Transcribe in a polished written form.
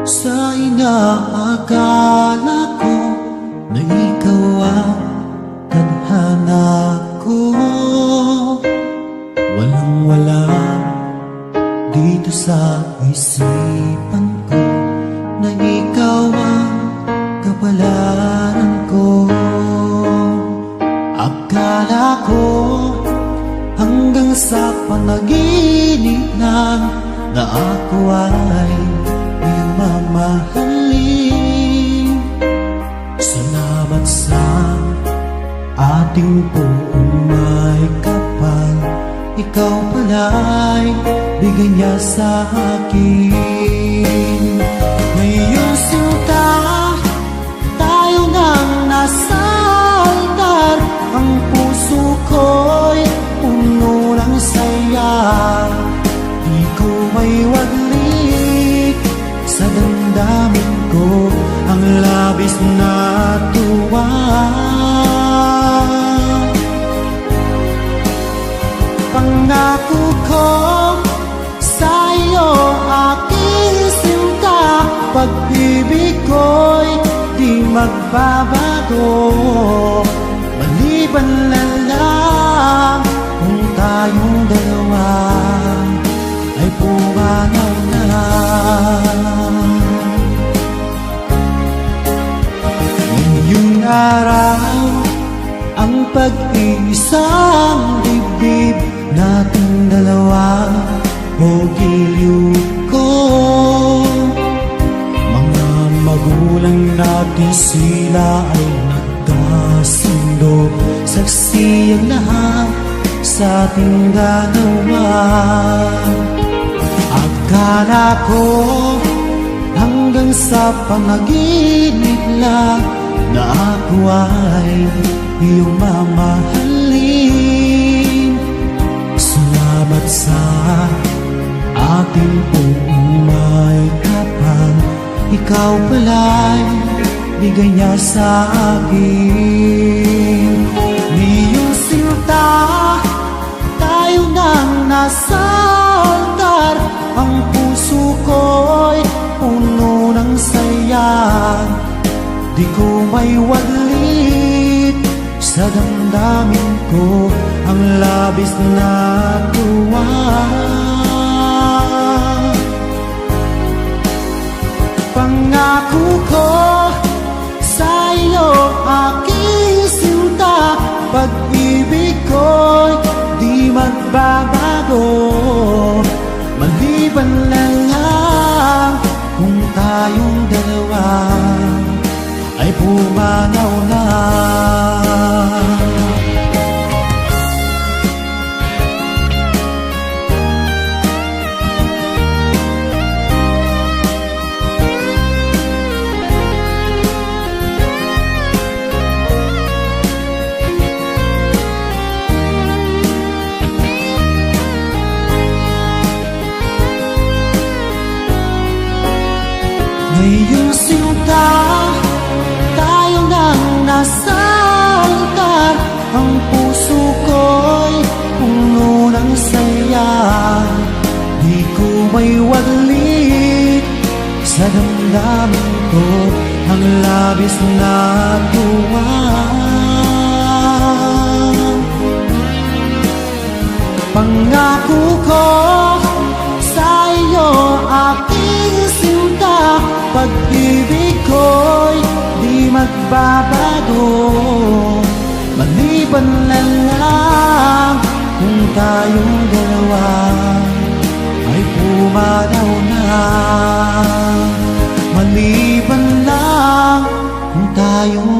Sa inaakala ko na ikaw ang tadhana ko, walang-wala dito sa isipan ko na ikaw ang kapalaran ko. Akala ko hanggang sa panaginip lang na ako ay iyong mamahalin. Salamat sa ating buong may kapal, ikaw pala'y bigay niya sa akin. Ngayong sinta, tayo nang nasa altar, ang puso ko'y puno ng saya. Di ko may waglit sa damdamin ko ang labis na tuwa. Pangako ko sa iyo, aking sinta, pag-ibig ko'y di magbabago. Maliban na lang kung tayong dalawa ay pumanaw na. Ngayong araw, ang pag-iisang dibdib nating dalawa o giliw ko. Mga magulang natin, sila ay nagkasundo, saksi ang lahat sa ating dalawa. Akala ko hanggang sa panaginip lang na ako ay iyong mamahalin. Salamat sa ating buong may kapal, ikaw pala'y bigay niya sa akin. Ngayong sinta, tayo nang nasa altar, ang puso ko'y puno ng saya. Di ko may waglit sa damdamin ko ang labis na tuwa. Pangako ko sa iyo, aking sinta, pag-ibig ko'y di magbabago. Maliban na lang kung tayong dalawa ay pumanaw na. Ngayong sinta, tayo nang nasa altar, ang puso ko'y puno ng saya. Di ko may waglit sa damdamin ko ang labis na tuwa. Pangako ko sa iyo, aking sinta, pag-ibig ko'y di magbabago. Maliban na lang kung tayong dalawa ay pumanaw na. Maliban lang kung tayong